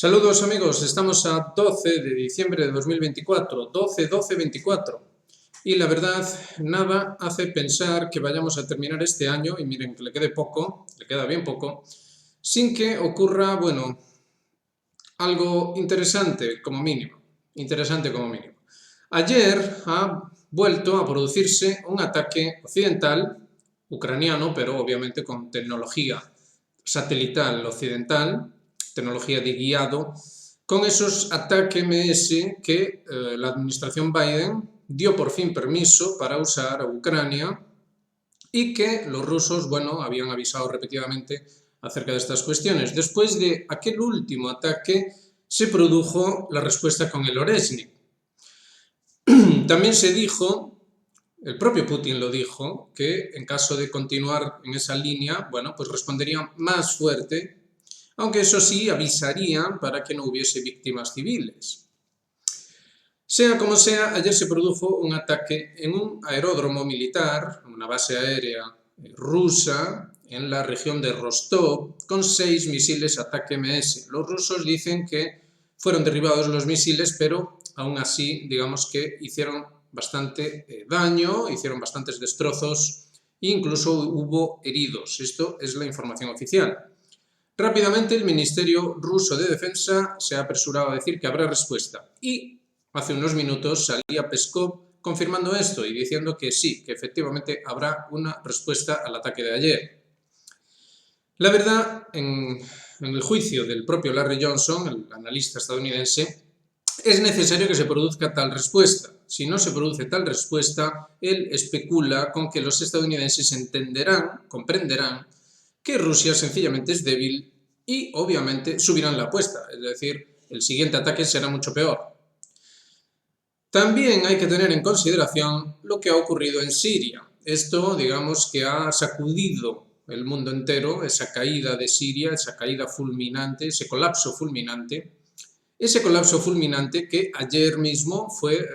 Saludos amigos, estamos a 12 de diciembre de 2024, 12-12-24 y la verdad nada hace pensar que vayamos a terminar este año, y miren que le quede poco, le queda bien poco, sin que ocurra, bueno, algo interesante como mínimo, Ayer ha vuelto a producirse un ataque occidental, ucraniano, pero obviamente con tecnología satelital occidental, tecnología de guiado, con esos ataques MS que la administración Biden dio por fin permiso para usar a Ucrania y que los rusos, bueno, habían avisado repetidamente acerca de estas cuestiones. Después de aquel último ataque se produjo la respuesta con el Oresnik. También se dijo, el propio Putin lo dijo, que en caso de continuar en esa línea, bueno, pues responderían más fuerte, aunque eso sí, avisarían para que no hubiese víctimas civiles. Sea como sea, ayer se produjo un ataque en un aeródromo militar, una base aérea rusa, en la región de Rostov, con 6 misiles ataque MS. Los rusos dicen que fueron derribados los misiles, pero aún así, digamos que hicieron bastante daño, hicieron bastantes destrozos e incluso hubo heridos. Esto es la información oficial. Rápidamente el Ministerio Ruso de Defensa se ha apresurado a decir que habrá respuesta y hace unos minutos salía Peskov confirmando esto y diciendo que sí, que efectivamente habrá una respuesta al ataque de ayer. La verdad, en el juicio del propio Larry Johnson, el analista estadounidense, es necesario que se produzca tal respuesta. Si no se produce tal respuesta, él especula con que los estadounidenses entenderán, comprenderán, que Rusia sencillamente es débil y obviamente subirán la apuesta, es decir, el siguiente ataque será mucho peor. También hay que tener en consideración lo que ha ocurrido en Siria. Esto, digamos, que ha sacudido el mundo entero, esa caída de Siria, esa caída fulminante, ese colapso fulminante que ayer mismo fue,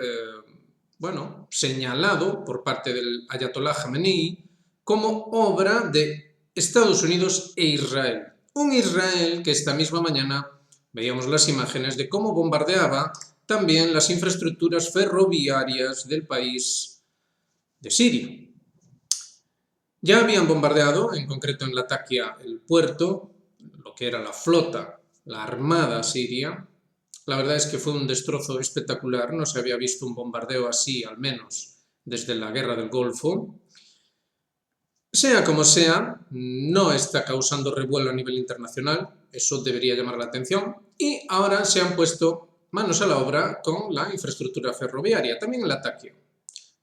bueno, señalado por parte del Ayatollah Khamenei como obra de Estados Unidos e Israel. Un Israel que esta misma mañana veíamos las imágenes de cómo bombardeaba también las infraestructuras ferroviarias del país de Siria. Ya habían bombardeado, en concreto en Latakia, el puerto, lo que era la flota, la armada siria. La verdad es que fue un destrozo espectacular, no se había visto un bombardeo así, al menos desde la guerra del Golfo. Sea como sea, no está causando revuelo a nivel internacional, eso debería llamar la atención, y ahora se han puesto manos a la obra con la infraestructura ferroviaria, también en Latakia.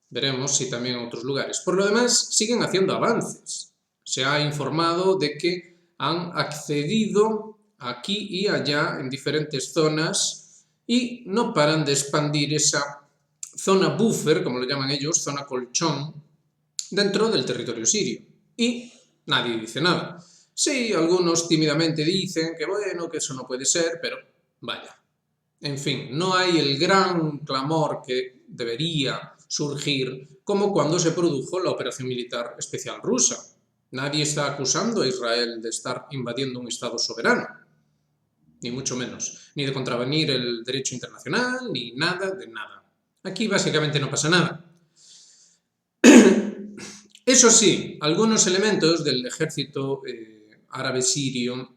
Veremos si también en otros lugares. Por lo demás, siguen haciendo avances. Se ha informado de que han accedido aquí y allá en diferentes zonas y no paran de expandir esa zona buffer, como lo llaman ellos, zona colchón, dentro del territorio sirio. Y nadie dice nada. Sí, algunos tímidamente dicen que bueno, que eso no puede ser, pero vaya. En fin, no hay el gran clamor que debería surgir como cuando se produjo la operación militar especial rusa. Nadie está acusando a Israel de estar invadiendo un Estado soberano, ni mucho menos, ni de contravenir el derecho internacional, ni nada de nada. Aquí básicamente no pasa nada. Eso sí, algunos elementos del ejército árabe sirio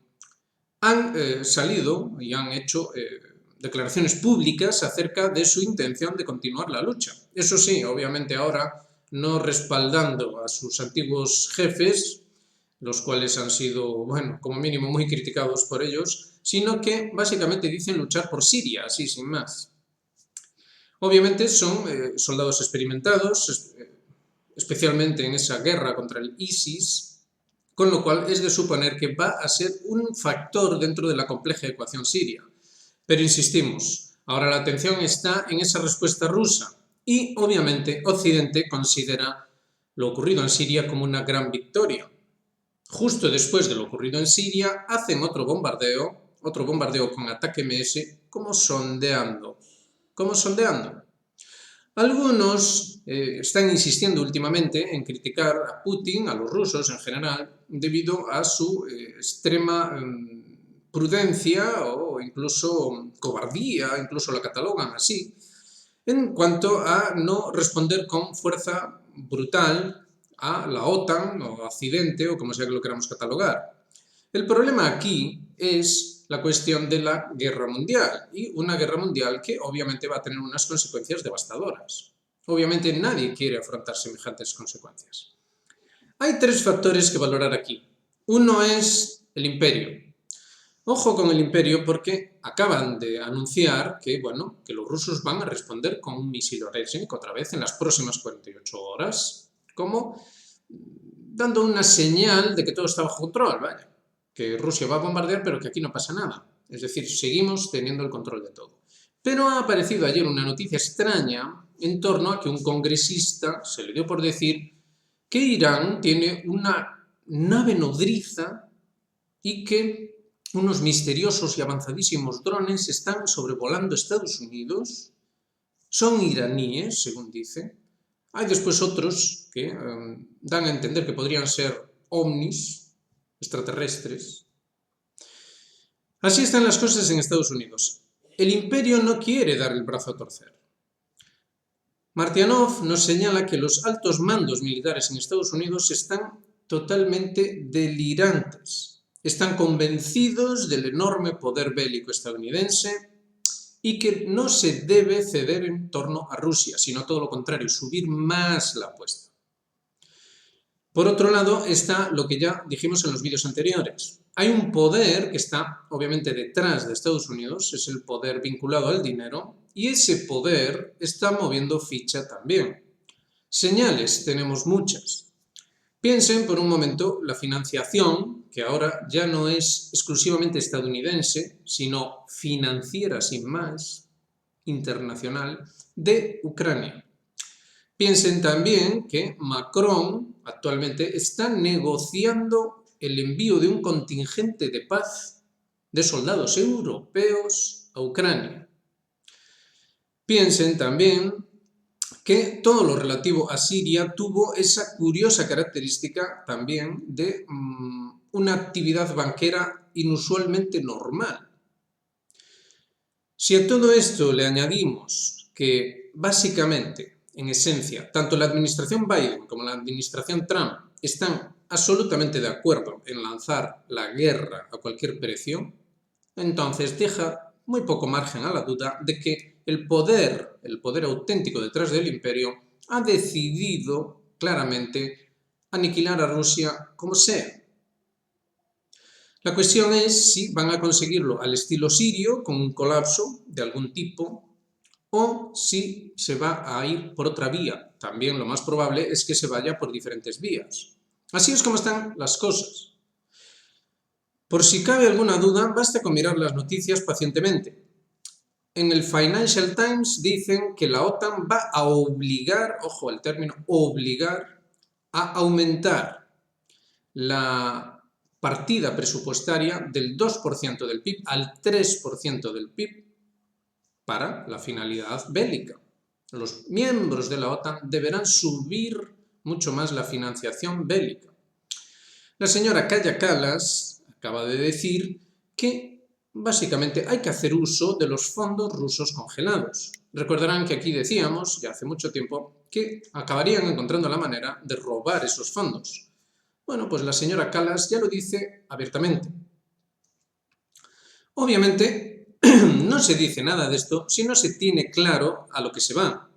han salido y han hecho declaraciones públicas acerca de su intención de continuar la lucha. Eso sí, obviamente ahora no respaldando a sus antiguos jefes, los cuales han sido, bueno, como mínimo muy criticados por ellos, sino que básicamente dicen luchar por Siria, así sin más. Obviamente son soldados experimentados, especialmente en esa guerra contra el ISIS, con lo cual es de suponer que va a ser un factor dentro de la compleja ecuación siria. Pero insistimos, ahora la atención está en esa respuesta rusa y obviamente Occidente considera lo ocurrido en Siria como una gran victoria. Justo después de lo ocurrido en Siria hacen otro bombardeo con ataque MS como sondeando. Algunos están insistiendo últimamente en criticar a Putin, a los rusos en general, debido a su extrema prudencia o o incluso cobardía, incluso la catalogan así, en cuanto a no responder con fuerza brutal a la OTAN o Occidente o como sea que lo queramos catalogar. El problema aquí es la cuestión de la guerra mundial y una guerra mundial que obviamente va a tener unas consecuencias devastadoras. Obviamente nadie quiere afrontar semejantes consecuencias. Hay tres factores que valorar aquí. Uno es el imperio. Ojo con el imperio porque acaban de anunciar que, bueno, que los rusos van a responder con un misil Oresnik otra vez en las próximas 48 horas, como dando una señal de que todo está bajo control, vaya, que Rusia va a bombardear pero que aquí no pasa nada. Es decir, seguimos teniendo el control de todo. Pero ha aparecido ayer una noticia extraña en torno a que un congresista se le dio por decir que Irán tiene una nave nodriza y que unos misteriosos y avanzadísimos drones están sobrevolando Estados Unidos, son iraníes, según dice. Hay después otros que dan a entender que podrían ser ovnis, extraterrestres. Así están las cosas en Estados Unidos. El imperio no quiere dar el brazo a torcer. Martyanov nos señala que los altos mandos militares en Estados Unidos están totalmente delirantes. Están convencidos del enorme poder bélico estadounidense y que no se debe ceder en torno a Rusia, sino todo lo contrario, subir más la apuesta. Por otro lado está lo que ya dijimos en los vídeos anteriores. Hay un poder que está obviamente detrás de Estados Unidos, es el poder vinculado al dinero, y ese poder está moviendo ficha también. Señales tenemos muchas. Piensen por un momento la financiación, que ahora ya no es exclusivamente estadounidense, sino financiera sin más, internacional, de Ucrania. Piensen también que Macron actualmente está negociando el envío de un contingente de paz de soldados europeos a Ucrania. Piensen también que todo lo relativo a Siria tuvo esa curiosa característica también de una actividad banquera inusualmente normal. Si a todo esto le añadimos que básicamente, en esencia, tanto la administración Biden como la administración Trump están absolutamente de acuerdo en lanzar la guerra a cualquier precio, entonces deja muy poco margen a la duda de que el poder auténtico detrás del imperio ha decidido claramente aniquilar a Rusia como sea. La cuestión es si van a conseguirlo al estilo sirio, con un colapso de algún tipo, o si se va a ir por otra vía. También lo más probable es que se vaya por diferentes vías. Así es como están las cosas. Por si cabe alguna duda, basta con mirar las noticias pacientemente. En el Financial Times dicen que la OTAN va a obligar, ojo al término, obligar a aumentar la partida presupuestaria del 2% del PIB al 3% del PIB para la finalidad bélica. Los miembros de la OTAN deberán subir mucho más la financiación bélica. La señora Kaja Kallas acaba de decir que básicamente hay que hacer uso de los fondos rusos congelados. Recordarán que aquí decíamos, ya hace mucho tiempo, que acabarían encontrando la manera de robar esos fondos. Bueno, pues la señora Kallas ya lo dice abiertamente. Obviamente, no se dice nada de esto si no se tiene claro a lo que se va.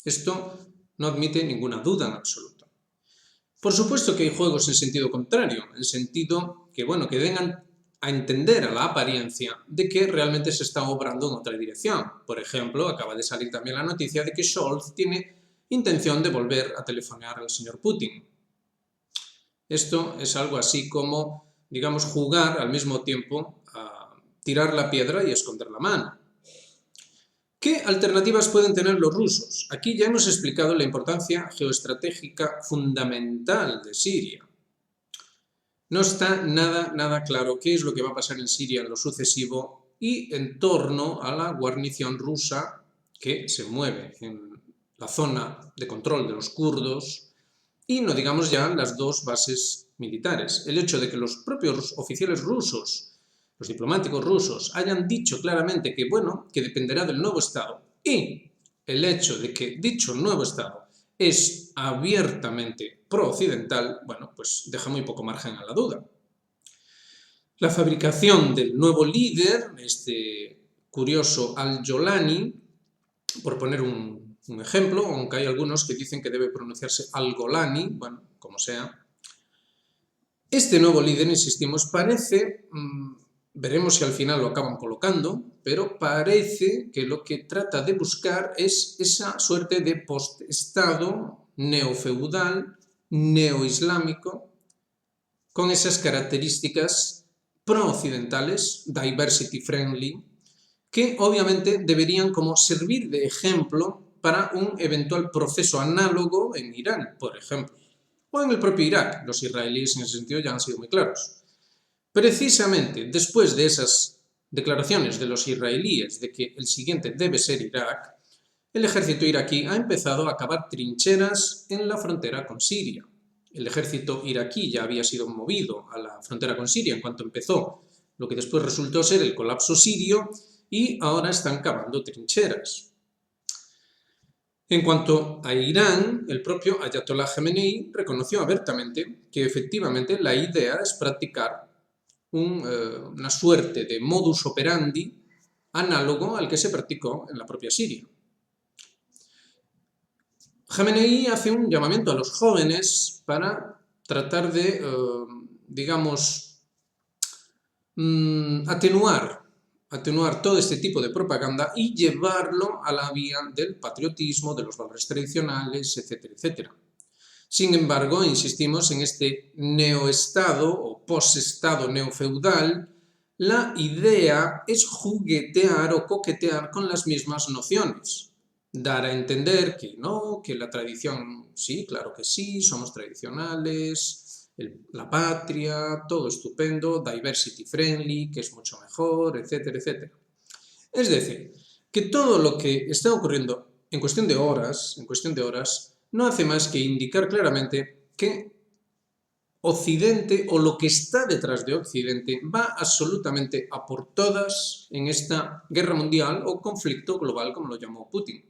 Esto no admite ninguna duda en absoluto. Por supuesto que hay juegos en sentido contrario, en sentido que, bueno, que den a entender a la apariencia de que realmente se está obrando en otra dirección. Por ejemplo, acaba de salir también la noticia de que Scholz tiene intención de volver a telefonear al señor Putin. Esto es algo así como, digamos, jugar al mismo tiempo a tirar la piedra y esconder la mano. ¿Qué alternativas pueden tener los rusos? Aquí ya hemos explicado la importancia geoestratégica fundamental de Siria. No está nada claro qué es lo que va a pasar en Siria en lo sucesivo y en torno a la guarnición rusa que se mueve en la zona de control de los kurdos y no digamos ya las dos bases militares. El hecho de que los propios oficiales rusos los diplomáticos rusos hayan dicho claramente que, bueno, que dependerá del nuevo Estado, y el hecho de que dicho nuevo Estado es abiertamente pro-occidental, bueno, pues deja muy poco margen a la duda. La fabricación del nuevo líder, este curioso Al-Jolani, por poner un ejemplo, aunque hay algunos que dicen que debe pronunciarse Al-Golani, bueno, como sea. Este nuevo líder, insistimos, parece, veremos si al final lo acaban colocando, pero parece que lo que trata de buscar es esa suerte de post-estado neofeudal, neoislámico, con esas características pro-occidentales, diversity friendly, que obviamente deberían como servir de ejemplo para un eventual proceso análogo en Irán, por ejemplo, o en el propio Irak. Los israelíes en ese sentido ya han sido muy claros. Precisamente después de esas declaraciones de los israelíes de que el siguiente debe ser Irak, el ejército iraquí ha empezado a cavar trincheras en la frontera con Siria. El ejército iraquí ya había sido movido a la frontera con Siria en cuanto empezó lo que después resultó ser el colapso sirio, y ahora están cavando trincheras. En cuanto a Irán, el propio Ayatollah Khamenei reconoció abiertamente que efectivamente la idea es practicar una suerte de modus operandi análogo al que se practicó en la propia Siria. Khamenei hace un llamamiento a los jóvenes para tratar de, digamos, atenuar todo este tipo de propaganda y llevarlo a la vía del patriotismo, de los valores tradicionales, etcétera, etcétera. Sin embargo, insistimos en este neoestado o posestado neofeudal, la idea es juguetear o coquetear con las mismas nociones. Dar a entender que no, que la tradición, sí, claro que sí, somos tradicionales, la patria, todo estupendo, diversity friendly, que es mucho mejor, etcétera, etcétera. Es decir, que todo lo que está ocurriendo en cuestión de horas, no hace más que indicar claramente que Occidente, o lo que está detrás de Occidente, va absolutamente a por todas en esta guerra mundial o conflicto global, como lo llamó Putin.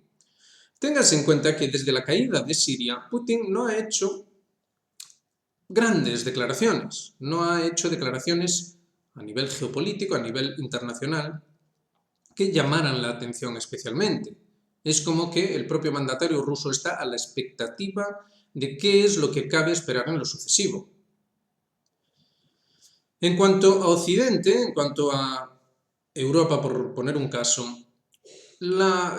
Téngase en cuenta que desde la caída de Siria, Putin no ha hecho grandes declaraciones, no ha hecho declaraciones a nivel geopolítico, a nivel internacional, que llamaran la atención especialmente. Es como que el propio mandatario ruso está a la expectativa de qué es lo que cabe esperar en lo sucesivo. En cuanto a Occidente, en cuanto a Europa, por poner un caso, la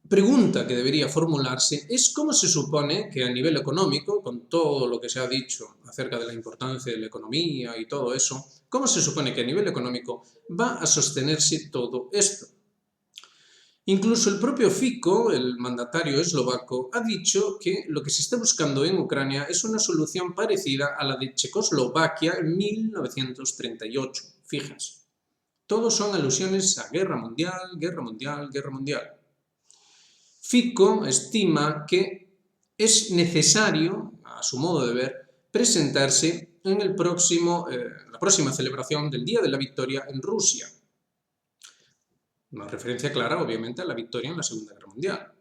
pregunta que debería formularse es cómo se supone que a nivel económico, con todo lo que se ha dicho acerca de la importancia de la economía y todo eso, cómo se supone que a nivel económico va a sostenerse todo esto. Incluso el propio Fico, el mandatario eslovaco, ha dicho que lo que se está buscando en Ucrania es una solución parecida a la de Checoslovaquia en 1938. Fíjense, todos son alusiones a guerra mundial, guerra mundial, guerra mundial. Fico estima que es necesario, a su modo de ver, presentarse en la próxima celebración del Día de la Victoria en Rusia. Una referencia clara, obviamente, a la victoria en la Segunda Guerra Mundial.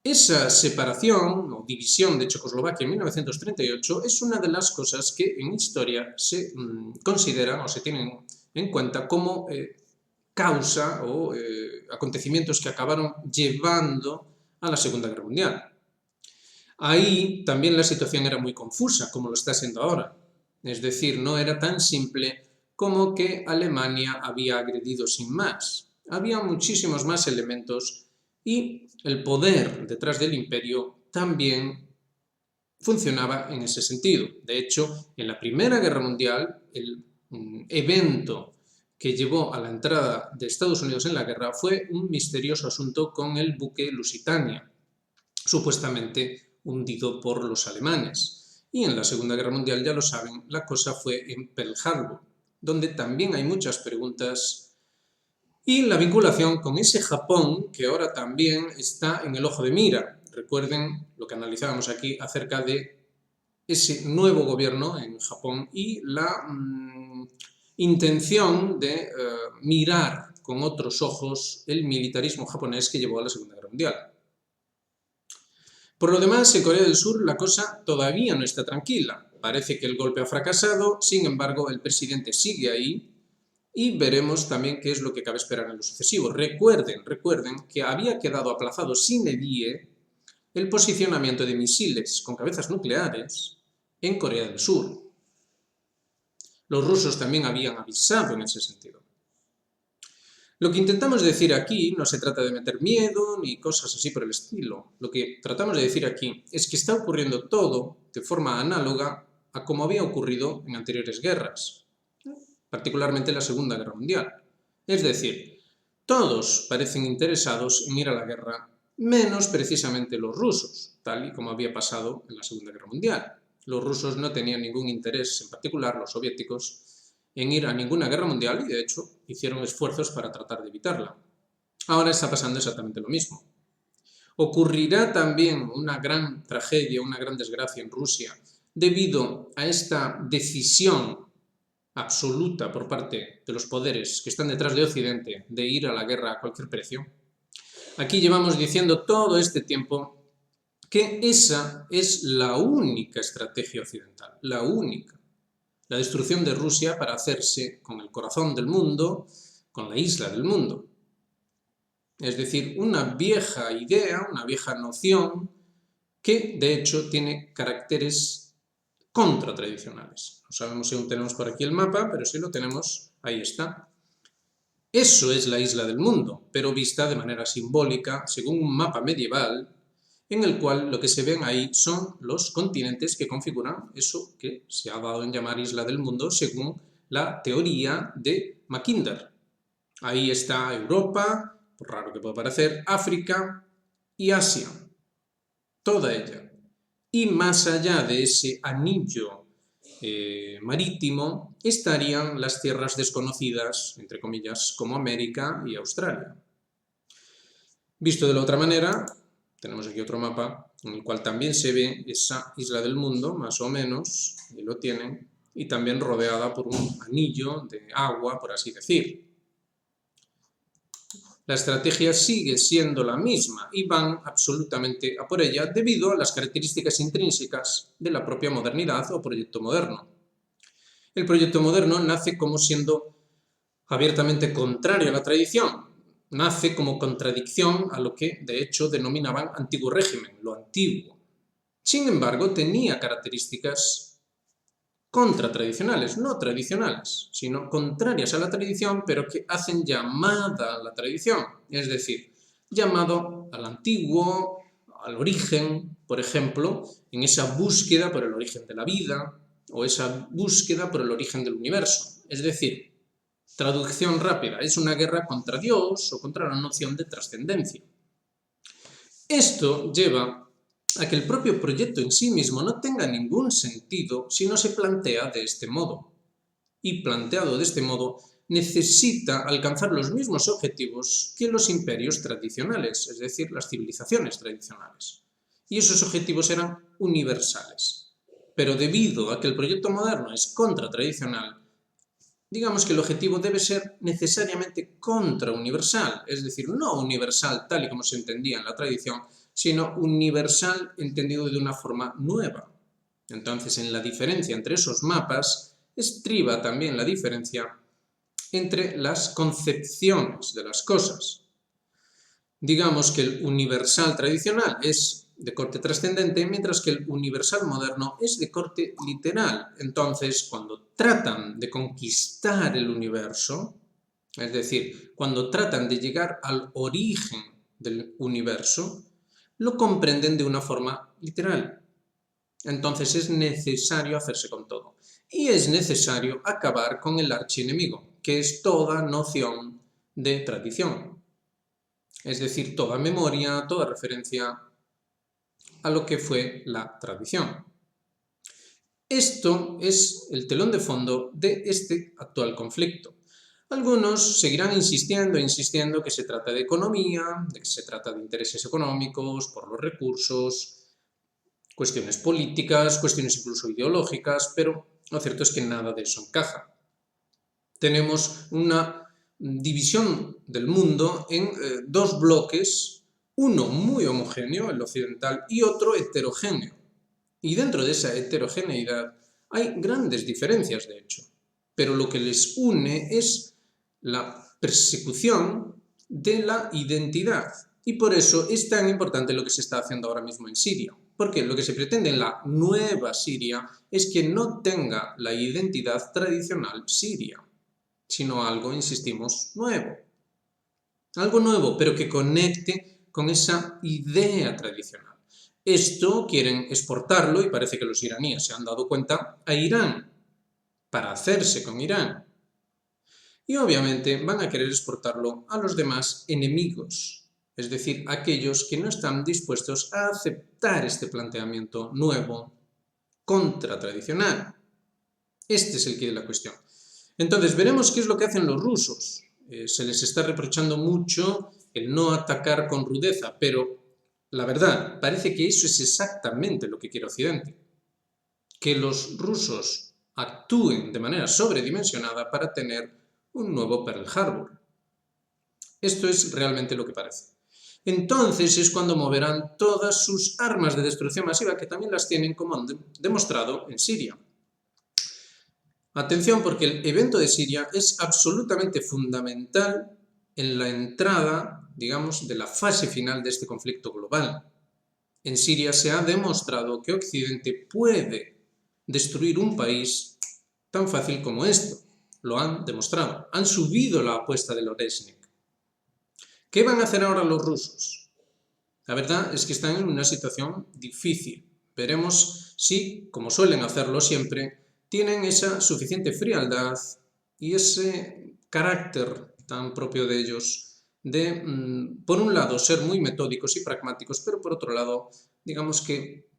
Esa separación o división de Checoslovaquia en 1938 es una de las cosas que en historia se consideran o se tienen en cuenta como causa o acontecimientos que acabaron llevando a la Segunda Guerra Mundial. Ahí también la situación era muy confusa, como lo está siendo ahora. Es decir, no era tan simple como que Alemania había agredido sin más. Había muchísimos más elementos y el poder detrás del imperio también funcionaba en ese sentido. De hecho, en la Primera Guerra Mundial, el evento que llevó a la entrada de Estados Unidos en la guerra fue un misterioso asunto con el buque Lusitania, supuestamente hundido por los alemanes. Y en la Segunda Guerra Mundial, ya lo saben, la cosa fue en Pearl Harbor, donde también hay muchas preguntas, y la vinculación con ese Japón que ahora también está en el ojo de mira. Recuerden lo que analizábamos aquí acerca de ese nuevo gobierno en Japón y intención de mirar con otros ojos el militarismo japonés que llevó a la Segunda Guerra Mundial. Por lo demás, en Corea del Sur la cosa todavía no está tranquila. Parece que el golpe ha fracasado, sin embargo, el presidente sigue ahí y veremos también qué es lo que cabe esperar en lo sucesivo. Recuerden que había quedado aplazado sine die el posicionamiento de misiles con cabezas nucleares en Corea del Sur. Los rusos también habían avisado en ese sentido. Lo que intentamos decir aquí no se trata de meter miedo ni cosas así por el estilo. Lo que tratamos de decir aquí es que está ocurriendo todo de forma análoga a como había ocurrido en anteriores guerras, particularmente la Segunda Guerra Mundial. Es decir, todos parecen interesados en ir a la guerra, menos precisamente los rusos, tal y como había pasado en la Segunda Guerra Mundial. Los rusos no tenían ningún interés, en particular los soviéticos, en ir a ninguna guerra mundial y, de hecho, hicieron esfuerzos para tratar de evitarla. Ahora está pasando exactamente lo mismo. Ocurrirá también una gran tragedia, una gran desgracia en Rusia debido a esta decisión absoluta por parte de los poderes que están detrás de Occidente de ir a la guerra a cualquier precio. Aquí llevamos diciendo todo este tiempo que esa es la única estrategia occidental, la única. La destrucción de Rusia para hacerse con el corazón del mundo, con la isla del mundo. Es decir, una vieja idea, una vieja noción que de hecho tiene caracteres contratradicionales. No sabemos si aún tenemos por aquí el mapa, pero si lo tenemos, ahí está. Eso es la isla del mundo, pero vista de manera simbólica, según un mapa medieval, en el cual lo que se ven ahí son los continentes que configuran eso que se ha dado en llamar isla del mundo según la teoría de Mackinder. Ahí está Europa, por raro que pueda parecer, África y Asia, toda ella. Y más allá de ese anillo marítimo estarían las tierras desconocidas, entre comillas, como América y Australia. Visto de la otra manera, tenemos aquí otro mapa en el cual también se ve esa isla del mundo, más o menos, y lo tienen, y también rodeada por un anillo de agua, por así decir. La estrategia sigue siendo la misma y van absolutamente a por ella debido a las características intrínsecas de la propia modernidad o proyecto moderno. El proyecto moderno nace como siendo abiertamente contrario a la tradición, nace como contradicción a lo que de hecho denominaban antiguo régimen, lo antiguo. Sin embargo, tenía características contratradicionales, no tradicionales, sino contrarias a la tradición, pero que hacen llamada a la tradición, es decir, llamado al antiguo, al origen, por ejemplo, en esa búsqueda por el origen de la vida o esa búsqueda por el origen del universo. Es decir, traducción rápida, es una guerra contra Dios o contra la noción de trascendencia. Esto lleva a que el propio proyecto en sí mismo no tenga ningún sentido si no se plantea de este modo. Y planteado de este modo, necesita alcanzar los mismos objetivos que los imperios tradicionales, es decir, las civilizaciones tradicionales. Y esos objetivos eran universales. Pero debido a que el proyecto moderno es contratradicional, digamos que el objetivo debe ser necesariamente contrauniversal, es decir, no universal tal y como se entendía en la tradición, sino universal entendido de una forma nueva. Entonces, en la diferencia entre esos mapas, estriba también la diferencia entre las concepciones de las cosas. Digamos que el universal tradicional es de corte trascendente, mientras que el universal moderno es de corte literal. Entonces, cuando tratan de conquistar el universo, es decir, cuando tratan de llegar al origen del universo, lo comprenden de una forma literal. Entonces es necesario hacerse con todo. Y es necesario acabar con el archienemigo, que es toda noción de tradición. Es decir, toda memoria, toda referencia a lo que fue la tradición. Esto es el telón de fondo de este actual conflicto. Algunos seguirán insistiendo que se trata de economía, de que se trata de intereses económicos, por los recursos, cuestiones políticas, cuestiones incluso ideológicas, pero lo cierto es que nada de eso encaja. Tenemos una división del mundo en dos bloques, uno muy homogéneo, el occidental, y otro heterogéneo. Y dentro de esa heterogeneidad hay grandes diferencias, de hecho, pero lo que les une es la persecución de la identidad. Y por eso es tan importante lo que se está haciendo ahora mismo en Siria. Porque lo que se pretende en la nueva Siria es que no tenga la identidad tradicional siria, sino algo, insistimos, nuevo. Algo nuevo, pero que conecte con esa idea tradicional. Esto quieren exportarlo, y parece que los iraníes se han dado cuenta, a Irán, para hacerse con Irán. Y obviamente van a querer exportarlo a los demás enemigos, es decir, aquellos que no están dispuestos a aceptar este planteamiento nuevo, contratradicional. Este es el quid de la cuestión. Entonces, veremos qué es lo que hacen los rusos. Se les está reprochando mucho el no atacar con rudeza, pero la verdad, parece que eso es exactamente lo que quiere Occidente. Que los rusos actúen de manera sobredimensionada para tener un nuevo Pearl Harbor. Esto es realmente lo que parece. Entonces es cuando moverán todas sus armas de destrucción masiva, que también las tienen, como han demostrado, en Siria. Atención, porque el evento de Siria es absolutamente fundamental en la entrada, digamos, de la fase final de este conflicto global. En Siria se ha demostrado que Occidente puede destruir un país tan fácil como esto. Lo han demostrado. Han subido la apuesta de Oresnik. ¿Qué van a hacer ahora los rusos? La verdad es que están en una situación difícil. Veremos si, como suelen hacerlo siempre, tienen esa suficiente frialdad y ese carácter tan propio de ellos de, por un lado, ser muy metódicos y pragmáticos, pero por otro lado, digamos que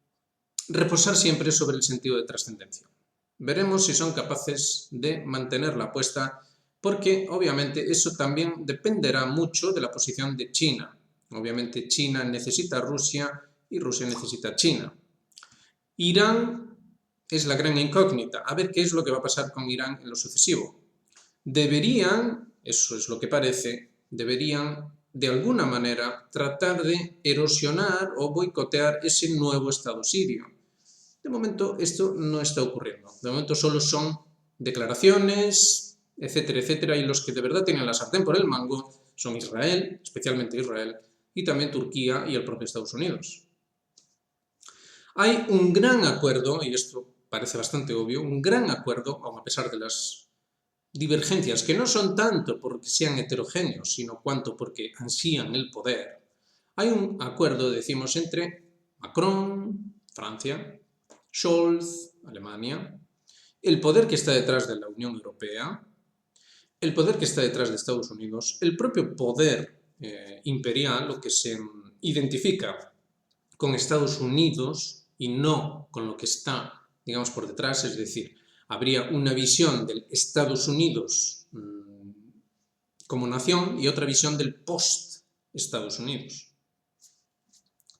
reposar siempre sobre el sentido de trascendencia. Veremos si son capaces de mantener la apuesta, porque obviamente eso también dependerá mucho de la posición de China. Obviamente China necesita a Rusia y Rusia necesita a China. Irán es la gran incógnita. A ver qué es lo que va a pasar con Irán en lo sucesivo. Deberían, eso es lo que parece, deberían de alguna manera tratar de erosionar o boicotear ese nuevo Estado sirio. De momento esto no está ocurriendo. De momento solo son declaraciones, etcétera, etcétera, y los que de verdad tienen la sartén por el mango son Israel, especialmente Israel, y también Turquía y el propio Estados Unidos. Hay un gran acuerdo, y esto parece bastante obvio, un gran acuerdo, aun a pesar de las divergencias, que no son tanto porque sean heterogéneos, sino cuanto porque ansían el poder. Hay un acuerdo, decimos, entre Macron, Francia, Scholz, Alemania, el poder que está detrás de la Unión Europea, el poder que está detrás de Estados Unidos, el propio poder imperial, lo que se identifica con Estados Unidos y no con lo que está, digamos, por detrás, es decir, habría una visión del Estados Unidos como nación y otra visión del post-Estados Unidos.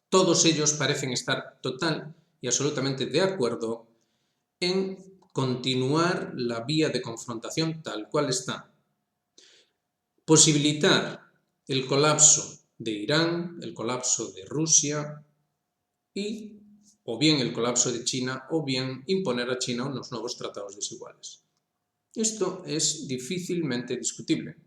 Todos ellos parecen estar total y absolutamente de acuerdo en continuar la vía de confrontación tal cual está. Posibilitar el colapso de Irán, el colapso de Rusia y o bien el colapso de China o bien imponer a China unos nuevos tratados desiguales. Esto es difícilmente discutible.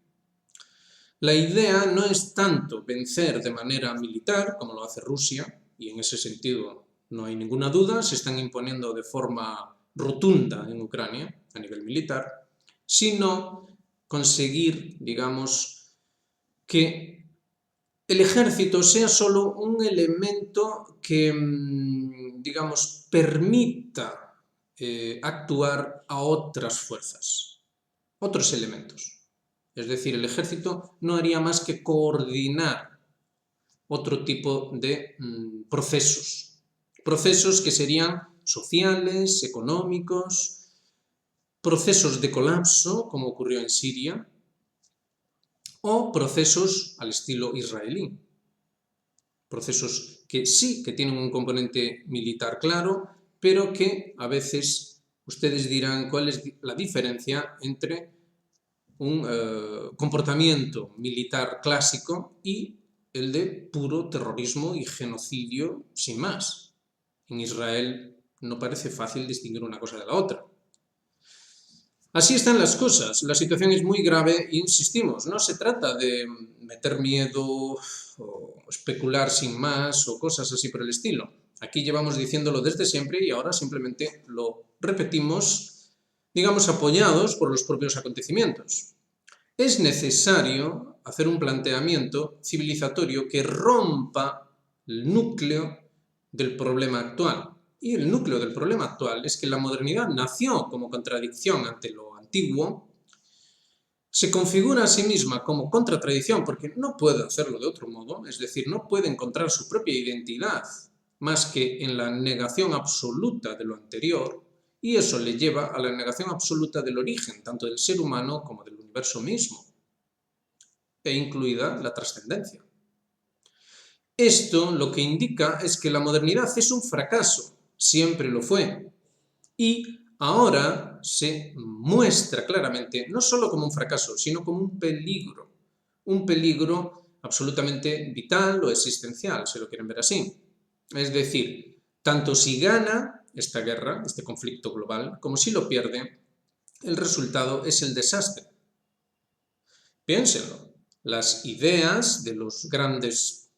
La idea no es tanto vencer de manera militar, como lo hace Rusia, y en ese sentido no hay ninguna duda, se están imponiendo de forma rotunda en Ucrania a nivel militar, sino conseguir, digamos, que el ejército sea solo un elemento que, digamos, permita actuar a otras fuerzas, otros elementos. Es decir, el ejército no haría más que coordinar otro tipo de procesos que serían sociales, económicos, procesos de colapso, como ocurrió en Siria, o procesos al estilo israelí. Procesos que sí que tienen un componente militar claro, pero que a veces ustedes dirán cuál es la diferencia entre un comportamiento militar clásico y el de puro terrorismo y genocidio sin más. En Israel no parece fácil distinguir una cosa de la otra. Así están las cosas, la situación es muy grave e insistimos, no se trata de meter miedo o especular sin más o cosas así por el estilo. Aquí llevamos diciéndolo desde siempre y ahora simplemente lo repetimos, digamos, apoyados por los propios acontecimientos. Es necesario hacer un planteamiento civilizatorio que rompa el núcleo del problema actual. Y el núcleo del problema actual es que la modernidad nació como contradicción ante lo antiguo, se configura a sí misma como contratradición porque no puede hacerlo de otro modo, es decir, no puede encontrar su propia identidad más que en la negación absoluta de lo anterior, y eso le lleva a la negación absoluta del origen, tanto del ser humano como del universo mismo, e incluida la trascendencia. Esto lo que indica es que la modernidad es un fracaso, siempre lo fue, y ahora se muestra claramente no solo como un fracaso, sino como un peligro absolutamente vital o existencial, si lo quieren ver así. Es decir, tanto si gana esta guerra, este conflicto global, como si lo pierde, el resultado es el desastre. Piénsenlo, las ideas de los grandes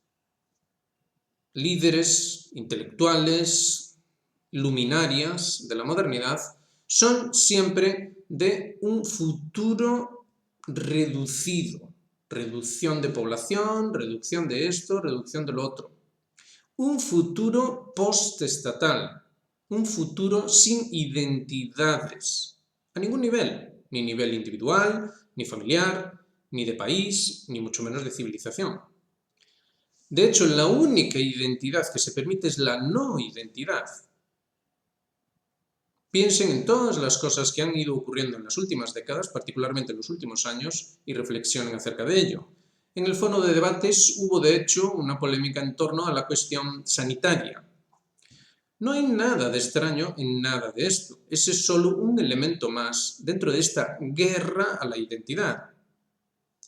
líderes intelectuales, luminarias de la modernidad, son siempre de un futuro reducido, reducción de población, reducción de esto, reducción de lo otro. Un futuro postestatal, un futuro sin identidades, a ningún nivel, ni nivel individual, ni familiar, ni de país, ni mucho menos de civilización. De hecho, la única identidad que se permite es la no identidad. Piensen en todas las cosas que han ido ocurriendo en las últimas décadas, particularmente en los últimos años, y reflexionen acerca de ello. En el foro de debates hubo, de hecho, una polémica en torno a la cuestión sanitaria. No hay nada de extraño en nada de esto. Ese es solo un elemento más dentro de esta guerra a la identidad.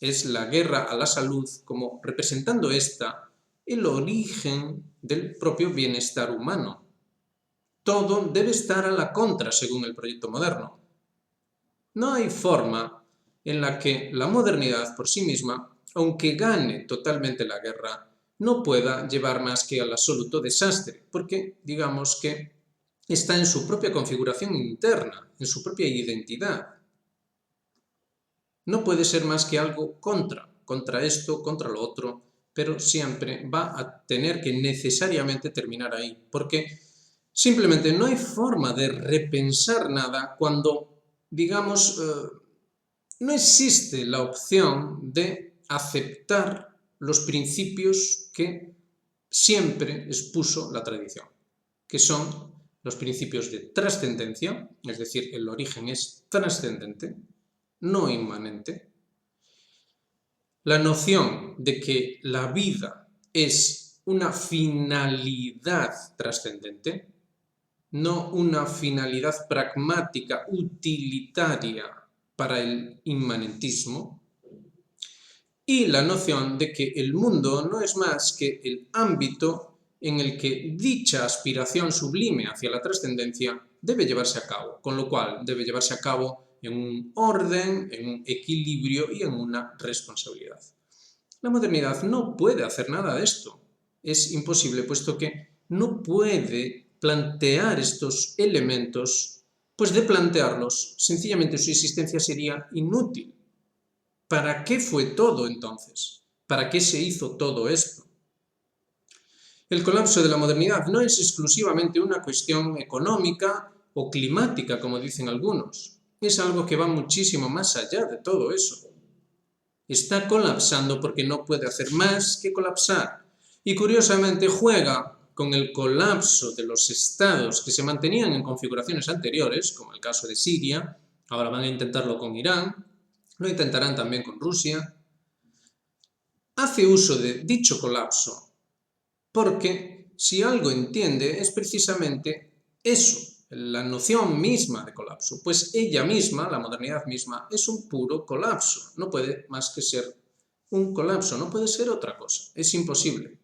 Es la guerra a la salud como representando esta el origen del propio bienestar humano. Todo debe estar a la contra según el proyecto moderno. No hay forma en la que la modernidad por sí misma, aunque gane totalmente la guerra, no pueda llevar más que al absoluto desastre, porque digamos que está en su propia configuración interna, en su propia identidad. No puede ser más que algo contra esto, contra lo otro, pero siempre va a tener que necesariamente terminar ahí, porque simplemente no hay forma de repensar nada cuando, digamos, no existe la opción de aceptar los principios que siempre expuso la tradición, que son los principios de trascendencia, es decir, el origen es trascendente, no inmanente, la noción de que la vida es una finalidad trascendente, no una finalidad pragmática, utilitaria para el inmanentismo, y la noción de que el mundo no es más que el ámbito en el que dicha aspiración sublime hacia la trascendencia debe llevarse a cabo, con lo cual debe llevarse a cabo en un orden, en un equilibrio y en una responsabilidad. La modernidad no puede hacer nada de esto. Es imposible, puesto que no puede plantear estos elementos, pues de plantearlos, sencillamente su existencia sería inútil. ¿Para qué fue todo entonces? ¿Para qué se hizo todo esto? El colapso de la modernidad no es exclusivamente una cuestión económica o climática, como dicen algunos. Es algo que va muchísimo más allá de todo eso. Está colapsando porque no puede hacer más que colapsar. Y curiosamente juega con el colapso de los estados que se mantenían en configuraciones anteriores, como el caso de Siria, ahora van a intentarlo con Irán, lo intentarán también con Rusia. Hace uso de dicho colapso porque si algo entiende es precisamente eso, la noción misma de colapso, pues ella misma, la modernidad misma, es un puro colapso, no puede más que ser un colapso, no puede ser otra cosa, es imposible.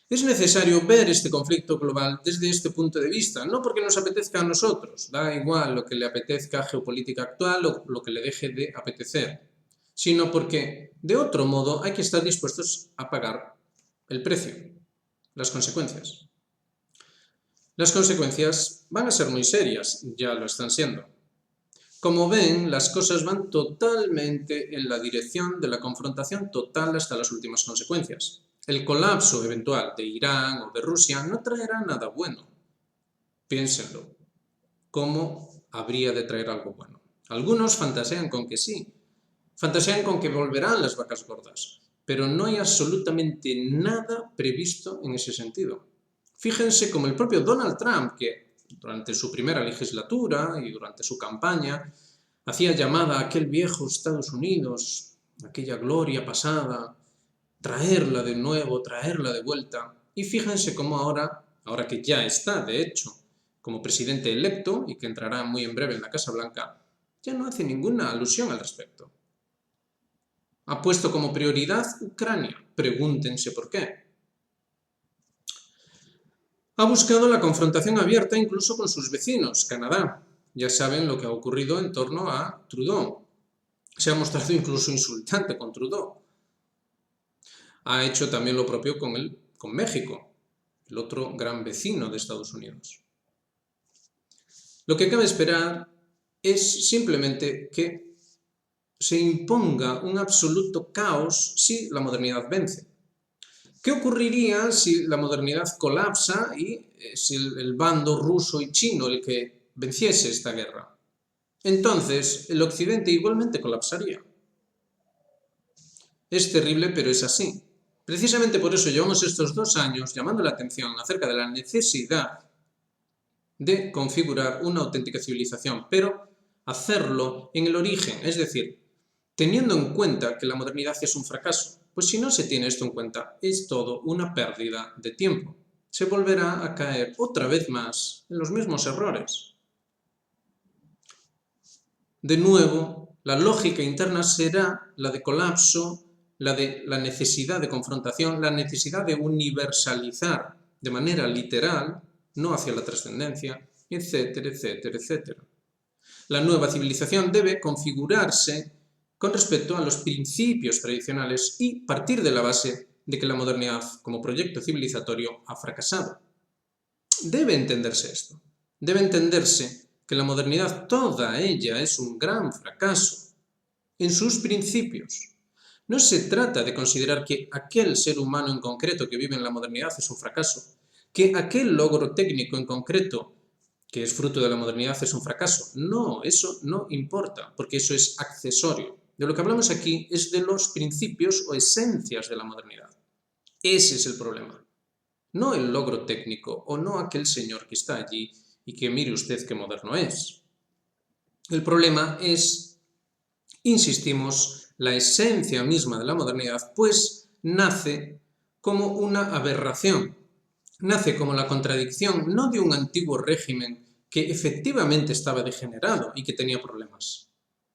Es necesario ver este conflicto global desde este punto de vista, no porque nos apetezca a nosotros, da igual lo que le apetezca a geopolítica actual o lo que le deje de apetecer, sino porque de otro modo hay que estar dispuestos a pagar el precio, las consecuencias. Las consecuencias van a ser muy serias, ya lo están siendo. Como ven, las cosas van totalmente en la dirección de la confrontación total hasta las últimas consecuencias. El colapso eventual de Irán o de Rusia no traerá nada bueno. Piénsenlo. ¿Cómo habría de traer algo bueno? Algunos fantasean con que sí. Fantasean con que volverán las vacas gordas. Pero no hay absolutamente nada previsto en ese sentido. Fíjense como el propio Donald Trump, que durante su primera legislatura y durante su campaña hacía llamada a aquel viejo Estados Unidos, aquella gloria pasada, traerla de nuevo, traerla de vuelta. Y fíjense cómo ahora que ya está, de hecho, como presidente electo y que entrará muy en breve en la Casa Blanca, ya no hace ninguna alusión al respecto. Ha puesto como prioridad Ucrania. Pregúntense por qué. Ha buscado la confrontación abierta incluso con sus vecinos, Canadá. Ya saben lo que ha ocurrido en torno a Trudeau. Se ha mostrado incluso insultante con Trudeau. Ha hecho también lo propio con México, el otro gran vecino de Estados Unidos. Lo que cabe esperar es simplemente que se imponga un absoluto caos si la modernidad vence. ¿Qué ocurriría si la modernidad colapsa y es el bando ruso y chino el que venciese esta guerra? Entonces, el Occidente igualmente colapsaría. Es terrible, pero es así. Precisamente por eso llevamos estos 2 años llamando la atención acerca de la necesidad de configurar una auténtica civilización, pero hacerlo en el origen, es decir, teniendo en cuenta que la modernidad es un fracaso. Pues si no se tiene esto en cuenta, es todo una pérdida de tiempo. Se volverá a caer otra vez más en los mismos errores. De nuevo, la lógica interna será la de colapso, la de la necesidad de confrontación, la necesidad de universalizar de manera literal, no hacia la trascendencia, etcétera, etcétera, etcétera. La nueva civilización debe configurarse con respecto a los principios tradicionales y partir de la base de que la modernidad como proyecto civilizatorio ha fracasado. Debe entenderse esto. Debe entenderse que la modernidad toda ella es un gran fracaso en sus principios. No se trata de considerar que aquel ser humano en concreto que vive en la modernidad es un fracaso, que aquel logro técnico en concreto que es fruto de la modernidad es un fracaso. No, eso no importa, porque eso es accesorio. De lo que hablamos aquí es de los principios o esencias de la modernidad. Ese es el problema. No el logro técnico o no aquel señor que está allí y que mire usted qué moderno es. El problema es, insistimos, la esencia misma de la modernidad, pues nace como una aberración, nace como la contradicción no de un antiguo régimen que efectivamente estaba degenerado y que tenía problemas,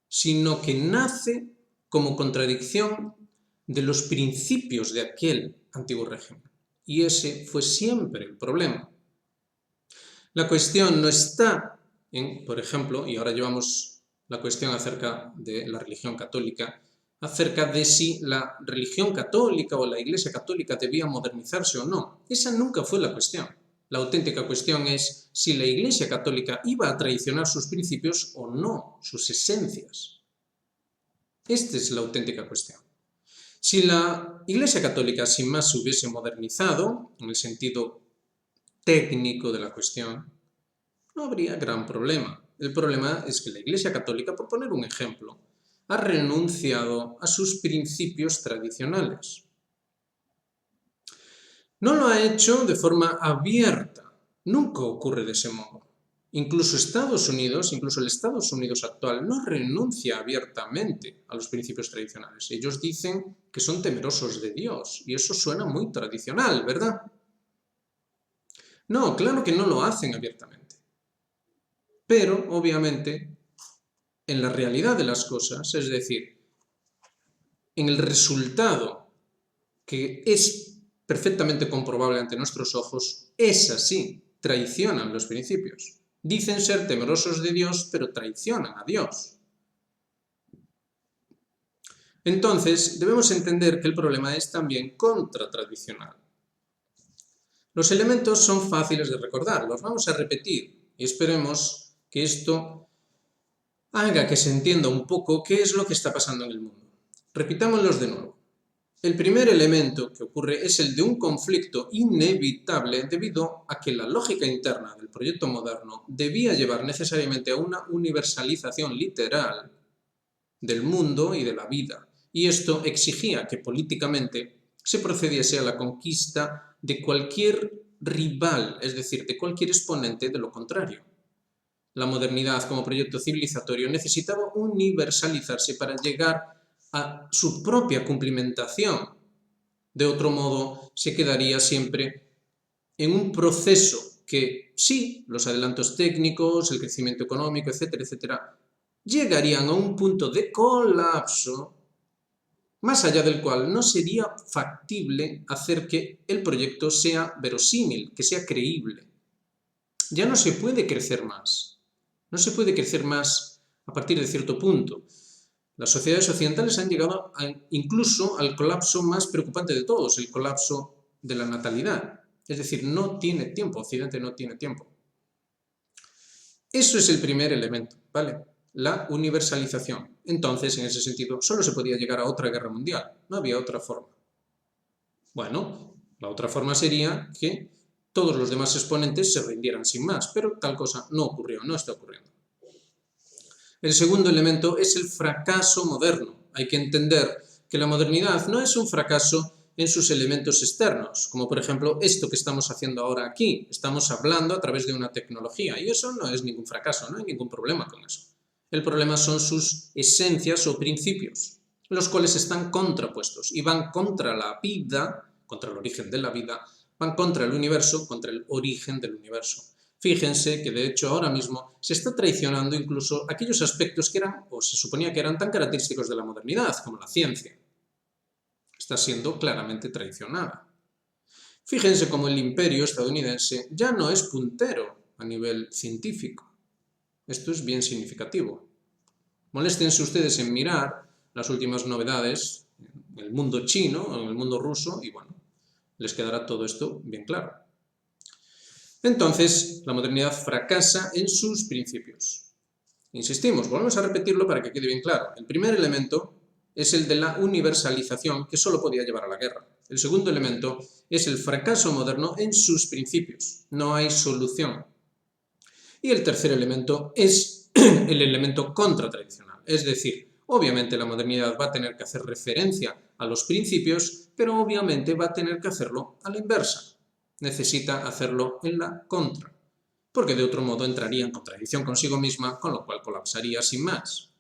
sino que nace como contradicción de los principios de aquel antiguo régimen. Y ese fue siempre el problema. La cuestión no está en, por ejemplo, y ahora llevamos la cuestión acerca de la religión católica, acerca de si la religión católica o la Iglesia católica debía modernizarse o no. Esa nunca fue la cuestión. La auténtica cuestión es si la Iglesia católica iba a traicionar sus principios o no, sus esencias. Esta es la auténtica cuestión. Si la Iglesia católica sin más se hubiese modernizado, en el sentido técnico de la cuestión, no habría gran problema. El problema es que la Iglesia católica, por poner un ejemplo, ha renunciado a sus principios tradicionales. No lo ha hecho de forma abierta, nunca ocurre de ese modo. Incluso el Estados Unidos actual no renuncia abiertamente a los principios tradicionales. Ellos dicen que son temerosos de Dios y eso suena muy tradicional, ¿verdad? No, claro que no lo hacen abiertamente. pero obviamente en la realidad de las cosas, es decir, en el resultado que es perfectamente comprobable ante nuestros ojos, es así, traicionan los principios. Dicen ser temerosos de Dios, pero traicionan a Dios. Entonces, debemos entender que el problema es también contratradicional. Los elementos son fáciles de recordar, los vamos a repetir y esperemos que esto haga que se entienda un poco qué es lo que está pasando en el mundo. Repitámoslos de nuevo. El primer elemento que ocurre es el de un conflicto inevitable debido a que la lógica interna del proyecto moderno debía llevar necesariamente a una universalización literal del mundo y de la vida, y esto exigía que políticamente se procediese a la conquista de cualquier rival, es decir, de cualquier exponente de lo contrario. La modernidad como proyecto civilizatorio necesitaba universalizarse para llegar a su propia cumplimentación. De otro modo, se quedaría siempre en un proceso que sí, los adelantos técnicos, el crecimiento económico, etcétera, etcétera, llegarían a un punto de colapso más allá del cual no sería factible hacer que el proyecto sea verosímil, que sea creíble. Ya no se puede crecer más. No se puede crecer más a partir de cierto punto. Las sociedades occidentales han llegado incluso al colapso más preocupante de todos, el colapso de la natalidad. Es decir, no tiene tiempo, Occidente no tiene tiempo. Eso es el primer elemento, ¿vale? La universalización. Entonces, en ese sentido, solo se podía llegar a otra guerra mundial, no había otra forma. Bueno, la otra forma sería que todos los demás exponentes se rindieran sin más, pero tal cosa no ocurrió, no está ocurriendo. El segundo elemento es el fracaso moderno. Hay que entender que la modernidad no es un fracaso en sus elementos externos, como por ejemplo esto que estamos haciendo ahora aquí. Estamos hablando a través de una tecnología y eso no es ningún fracaso, no hay ningún problema con eso. El problema son sus esencias o principios, los cuales están contrapuestos y van contra la vida, contra el origen de la vida, van contra el universo, contra el origen del universo. Fíjense que de hecho ahora mismo se está traicionando incluso aquellos aspectos que eran, o se suponía que eran tan característicos de la modernidad, como la ciencia. Está siendo claramente traicionada. Fíjense cómo el imperio estadounidense ya no es puntero a nivel científico. Esto es bien significativo. Moléstense ustedes en mirar las últimas novedades en el mundo chino, en el mundo ruso, y bueno, les quedará todo esto bien claro. Entonces, la modernidad fracasa en sus principios. Insistimos, volvemos a repetirlo para que quede bien claro. El primer elemento es el de la universalización, que solo podía llevar a la guerra. El segundo elemento es el fracaso moderno en sus principios. No hay solución. Y el tercer elemento es el elemento contratradicional. Es decir, obviamente la modernidad va a tener que hacer referencia a los principios, pero obviamente va a tener que hacerlo a la inversa. Necesita hacerlo en la contra, porque de otro modo entraría en contradicción consigo misma, con lo cual colapsaría sin más.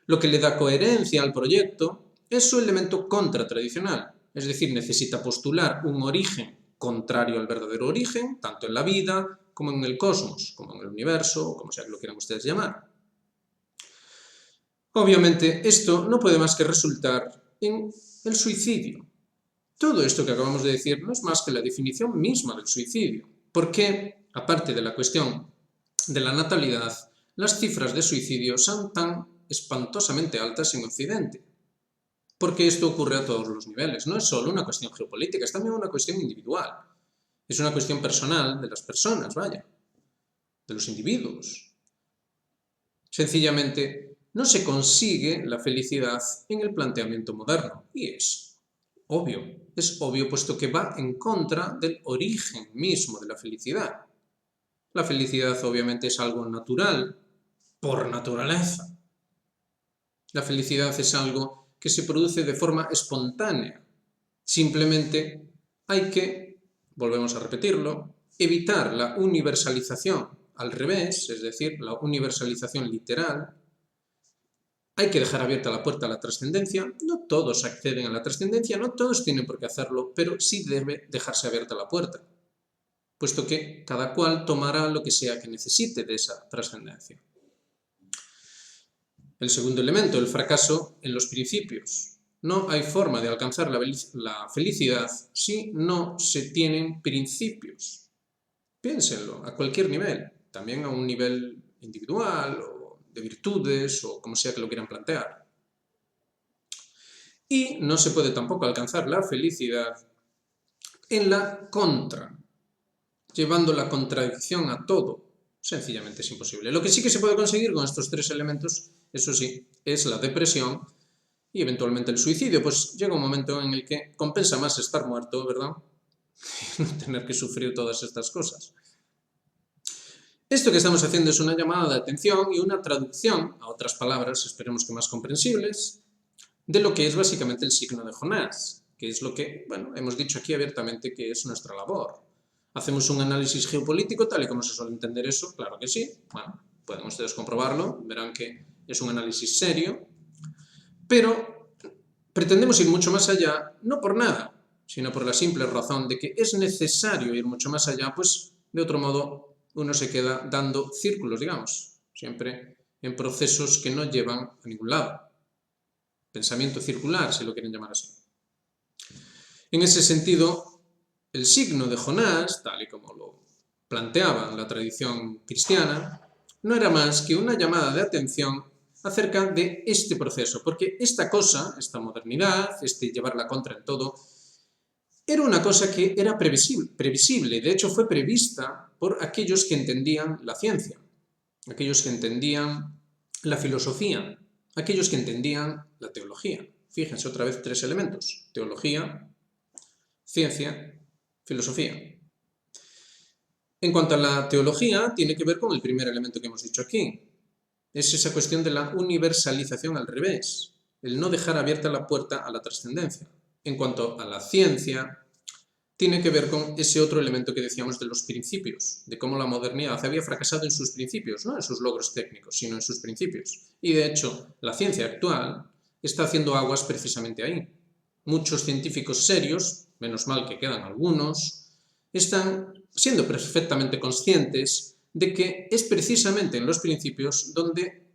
Lo que le da coherencia al proyecto es su elemento contratradicional, es decir, necesita postular un origen contrario al verdadero origen, tanto en la vida como en el cosmos, como en el universo, o como sea que lo quieran ustedes llamar. Obviamente, esto no puede más que resultar en el suicidio. Todo esto que acabamos de decir no es más que la definición misma del suicidio. ¿Por qué, aparte de la cuestión de la natalidad, las cifras de suicidio son tan espantosamente altas en Occidente? Porque esto ocurre a todos los niveles. No es solo una cuestión geopolítica, es también una cuestión individual. Es una cuestión personal de las personas, vaya, de los individuos. Sencillamente, no se consigue la felicidad en el planteamiento moderno. Y es obvio puesto que va en contra del origen mismo de la felicidad. La felicidad obviamente es algo natural, por naturaleza. La felicidad es algo que se produce de forma espontánea. Simplemente hay que, volvemos a repetirlo, evitar la universalización al revés, es decir, la universalización literal. Hay que dejar abierta la puerta a la trascendencia. No todos acceden a la trascendencia, no todos tienen por qué hacerlo, pero sí debe dejarse abierta la puerta. puesto que cada cual tomará lo que sea que necesite de esa trascendencia. El segundo elemento, el fracaso en los principios. No hay forma de alcanzar la felicidad si no se tienen principios. Piénsenlo, a cualquier nivel, también a un nivel individual o de virtudes o como sea que lo quieran plantear. Y no se puede tampoco alcanzar la felicidad en la contra, llevando la contradicción a todo. Sencillamente es imposible. Lo que sí que se puede conseguir con estos tres elementos, eso sí, es la depresión y eventualmente el suicidio. Pues llega un momento en el que compensa más estar muerto, ¿verdad? Y no tener que sufrir todas estas cosas. Esto que estamos haciendo es una llamada de atención y una traducción a otras palabras, esperemos que más comprensibles, de lo que es básicamente el signo de Jonás, que es lo que, bueno, hemos dicho aquí abiertamente que es nuestra labor. ¿Hacemos un análisis geopolítico tal y como se suele entender eso? Claro que sí. Bueno, pueden ustedes comprobarlo, verán que es un análisis serio, pero pretendemos ir mucho más allá, no por nada, sino por la simple razón de que es necesario ir mucho más allá, pues de otro modo uno se queda dando círculos, digamos, siempre en procesos que no llevan a ningún lado. Pensamiento circular, si lo quieren llamar así. En ese sentido, el signo de Jonás, tal y como lo planteaba la tradición cristiana, no era más que una llamada de atención acerca de este proceso, porque esta cosa, esta modernidad, este llevar la contra en todo, era una cosa que era previsible, de hecho fue prevista por aquellos que entendían la ciencia, aquellos que entendían la filosofía, aquellos que entendían la teología. Fíjense otra vez tres elementos: teología, ciencia, filosofía. En cuanto a la teología, tiene que ver con el primer elemento que hemos dicho aquí. Es esa cuestión de la universalización al revés, el no dejar abierta la puerta a la trascendencia. En cuanto a la ciencia, tiene que ver con ese otro elemento que decíamos de los principios, de cómo la modernidad había fracasado en sus principios, no en sus logros técnicos, sino en sus principios. Y de hecho, la ciencia actual está haciendo aguas precisamente ahí. Muchos científicos serios, menos mal que quedan algunos, están siendo perfectamente conscientes de que es precisamente en los principios donde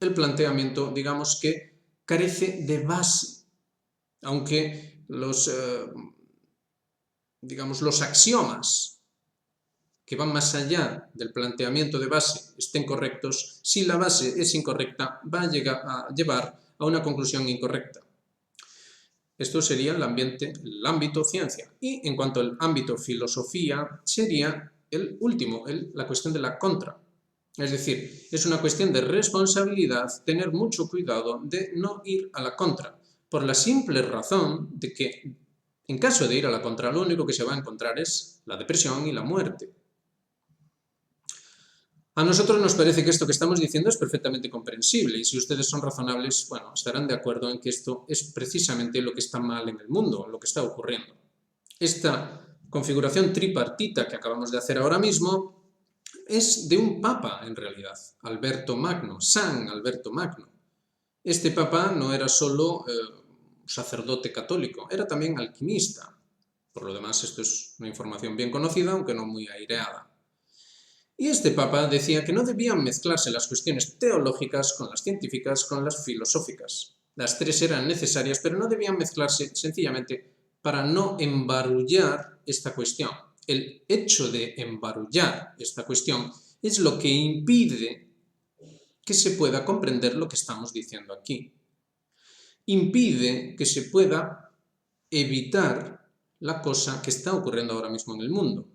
el planteamiento, digamos que, carece de base. Aunque los axiomas que van más allá del planteamiento de base estén correctos, si la base es incorrecta, va a llevar a una conclusión incorrecta. Esto sería el ámbito ciencia. Y en cuanto al ámbito filosofía, sería el último, la cuestión de la contra. Es decir, es una cuestión de responsabilidad tener mucho cuidado de no ir a la contra, por la simple razón de que en caso de ir a la contra, lo único que se va a encontrar es la depresión y la muerte. A nosotros nos parece que esto que estamos diciendo es perfectamente comprensible y si ustedes son razonables, bueno, estarán de acuerdo en que esto es precisamente lo que está mal en el mundo, lo que está ocurriendo. Esta configuración tripartita que acabamos de hacer ahora mismo es de un papa, en realidad, Alberto Magno, San Alberto Magno. Este papa no era solo sacerdote católico, era también alquimista. Por lo demás, esto es una información bien conocida, aunque no muy aireada. Y este papa decía que no debían mezclarse las cuestiones teológicas con las científicas, con las filosóficas. Las tres eran necesarias, pero no debían mezclarse sencillamente para no embarullar esta cuestión. El hecho de embarullar esta cuestión es lo que impide que se pueda comprender lo que estamos diciendo aquí. Impide que se pueda evitar la cosa que está ocurriendo ahora mismo en el mundo.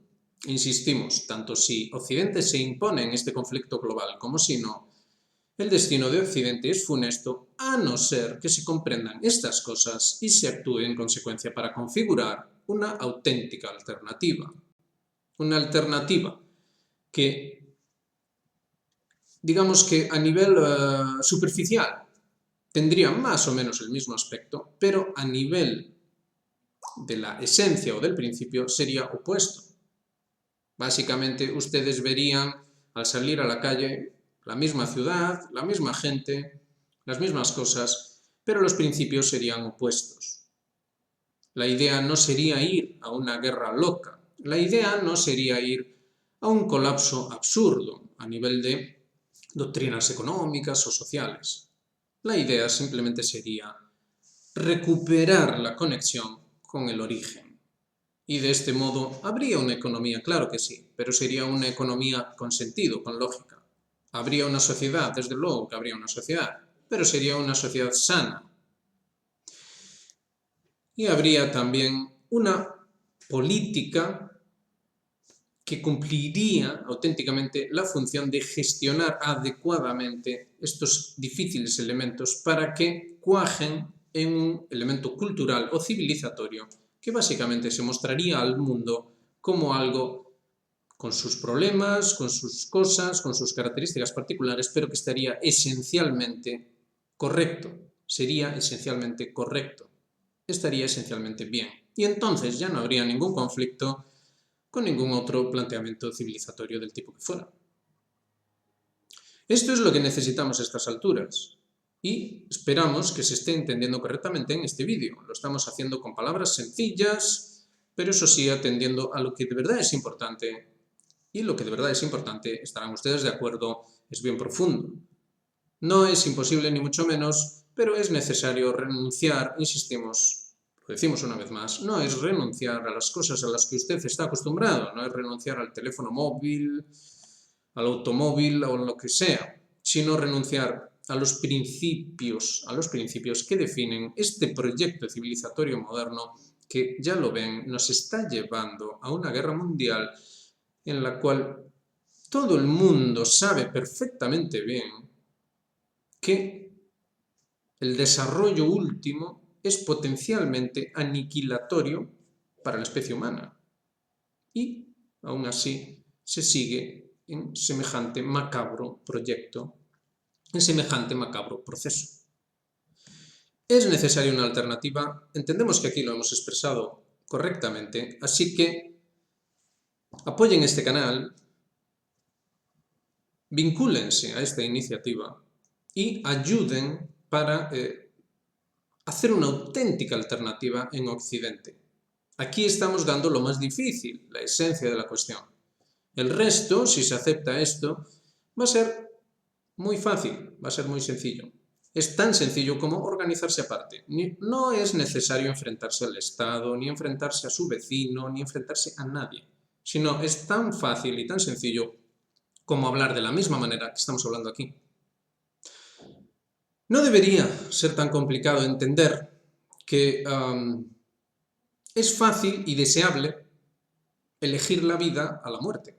Insistimos, tanto si Occidente se impone en este conflicto global como si no, el destino de Occidente es funesto a no ser que se comprendan estas cosas y se actúe en consecuencia para configurar una auténtica alternativa. Una alternativa que, digamos que a nivel superficial, tendría más o menos el mismo aspecto, pero a nivel de la esencia o del principio sería opuesto. Básicamente ustedes verían al salir a la calle la misma ciudad, la misma gente, las mismas cosas, pero los principios serían opuestos. La idea no sería ir a una guerra loca, La idea no sería ir a un colapso absurdo a nivel de doctrinas económicas o sociales. La idea simplemente sería recuperar la conexión con el origen. Y de este modo habría una economía, claro que sí, pero sería una economía con sentido, con lógica. Habría una sociedad, desde luego que habría una sociedad, pero sería una sociedad sana. Y habría también una política que cumpliría auténticamente la función de gestionar adecuadamente estos difíciles elementos para que cuajen en un elemento cultural o civilizatorio que básicamente se mostraría al mundo como algo con sus problemas, con sus cosas, con sus características particulares, pero que estaría esencialmente correcto, sería esencialmente correcto, estaría esencialmente bien. Y entonces ya no habría ningún conflicto con ningún otro planteamiento civilizatorio del tipo que fuera. Esto es lo que necesitamos a estas alturas y esperamos que se esté entendiendo correctamente en este vídeo. Lo estamos haciendo con palabras sencillas, pero eso sí atendiendo a lo que de verdad es importante, y lo que de verdad es importante, estarán ustedes de acuerdo, es bien profundo. No es imposible ni mucho menos, pero es necesario renunciar, insistimos, lo decimos una vez más, no es renunciar a las cosas a las que usted está acostumbrado, no es renunciar al teléfono móvil, al automóvil o lo que sea, sino renunciar a los principios que definen este proyecto civilizatorio moderno que, ya lo ven, nos está llevando a una guerra mundial en la cual todo el mundo sabe perfectamente bien que el desarrollo último es potencialmente aniquilatorio para la especie humana. Y, aún así, se sigue en semejante macabro proyecto, en semejante macabro proceso. Es necesaria una alternativa, entendemos que aquí lo hemos expresado correctamente, así que apoyen este canal, vincúlense a esta iniciativa y ayuden para hacer una auténtica alternativa en Occidente. Aquí estamos dando lo más difícil, la esencia de la cuestión. El resto, si se acepta esto, va a ser muy fácil, va a ser muy sencillo. Es tan sencillo como organizarse aparte. No es necesario enfrentarse al Estado, ni enfrentarse a su vecino, ni enfrentarse a nadie, sino es tan fácil y tan sencillo como hablar de la misma manera que estamos hablando aquí. No debería ser tan complicado entender que es fácil y deseable elegir la vida a la muerte.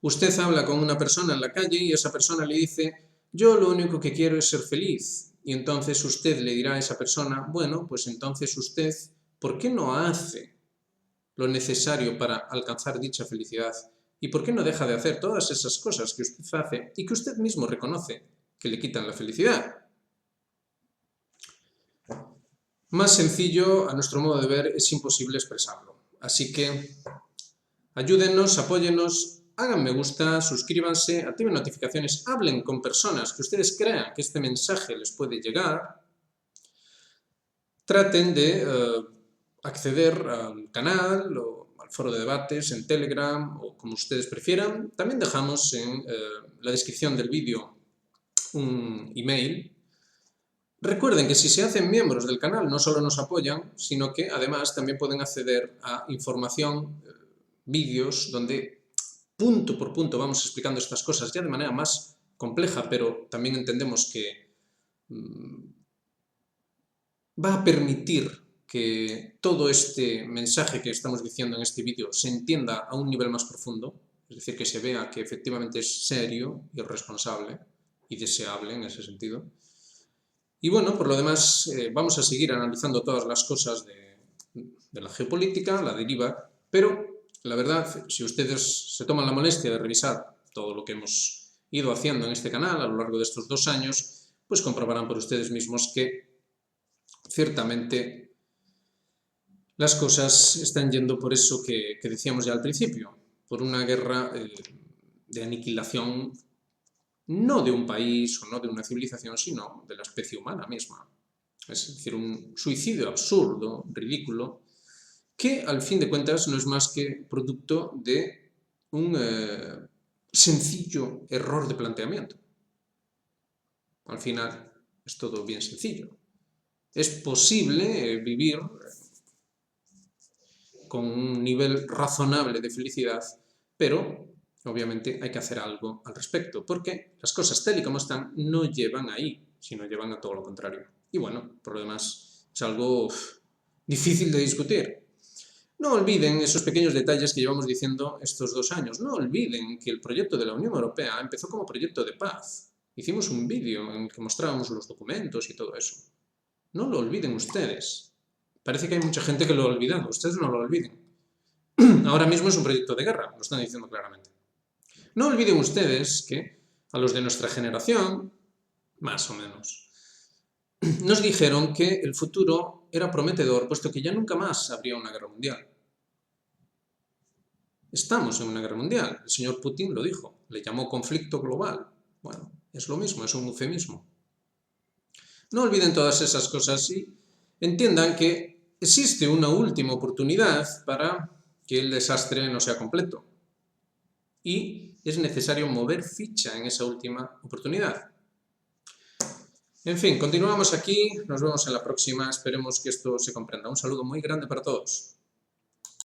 Usted habla con una persona en la calle y esa persona le dice: yo lo único que quiero es ser feliz. Y entonces usted le dirá a esa persona: bueno, pues entonces usted, ¿por qué no hace lo necesario para alcanzar dicha felicidad? ¿Y por qué no deja de hacer todas esas cosas que usted hace y que usted mismo reconoce que le quitan la felicidad? Más sencillo, a nuestro modo de ver, es imposible expresarlo. Así que ayúdennos, apóyennos, hagan me gusta, suscríbanse, activen notificaciones, hablen con personas que ustedes crean que este mensaje les puede llegar. Traten de acceder al canal o al foro de debates en Telegram o como ustedes prefieran. También dejamos en la descripción del vídeo un email. Recuerden que si se hacen miembros del canal no solo nos apoyan, sino que además también pueden acceder a información, vídeos donde punto por punto vamos explicando estas cosas ya de manera más compleja, pero también entendemos que va a permitir que todo este mensaje que estamos diciendo en este vídeo se entienda a un nivel más profundo, es decir, que se vea que efectivamente es serio y responsable y deseable en ese sentido. Y bueno, por lo demás, vamos a seguir analizando todas las cosas de la geopolítica, la deriva, pero la verdad, si ustedes se toman la molestia de revisar todo lo que hemos ido haciendo en este canal a lo largo de estos 2 años, pues comprobarán por ustedes mismos que ciertamente las cosas están yendo por eso que decíamos ya al principio, por una guerra de aniquilación, no de un país o no de una civilización, sino de la especie humana misma. Es decir, un suicidio absurdo, ridículo, que al fin de cuentas no es más que producto de un sencillo error de planteamiento. Al final es todo bien sencillo. Es posible vivir con un nivel razonable de felicidad, pero obviamente hay que hacer algo al respecto, porque las cosas tal y como están no llevan ahí, sino llevan a todo lo contrario. Y bueno, por lo demás es algo difícil de discutir. No olviden esos pequeños detalles que llevamos diciendo estos 2 años. No olviden que el proyecto de la Unión Europea empezó como proyecto de paz. Hicimos un vídeo en el que mostrábamos los documentos y todo eso. No lo olviden ustedes. Parece que hay mucha gente que lo ha olvidado. Ustedes no lo olviden. Ahora mismo es un proyecto de guerra, lo están diciendo claramente. No olviden ustedes que a los de nuestra generación, más o menos, nos dijeron que el futuro era prometedor, puesto que ya nunca más habría una guerra mundial. Estamos en una guerra mundial. El señor Putin lo dijo, le llamó conflicto global. Bueno, es lo mismo, es un eufemismo. No olviden todas esas cosas y entiendan que existe una última oportunidad para que el desastre no sea completo. Y es necesario mover ficha en esa última oportunidad. En fin, continuamos aquí, nos vemos en la próxima, esperemos que esto se comprenda. Un saludo muy grande para todos.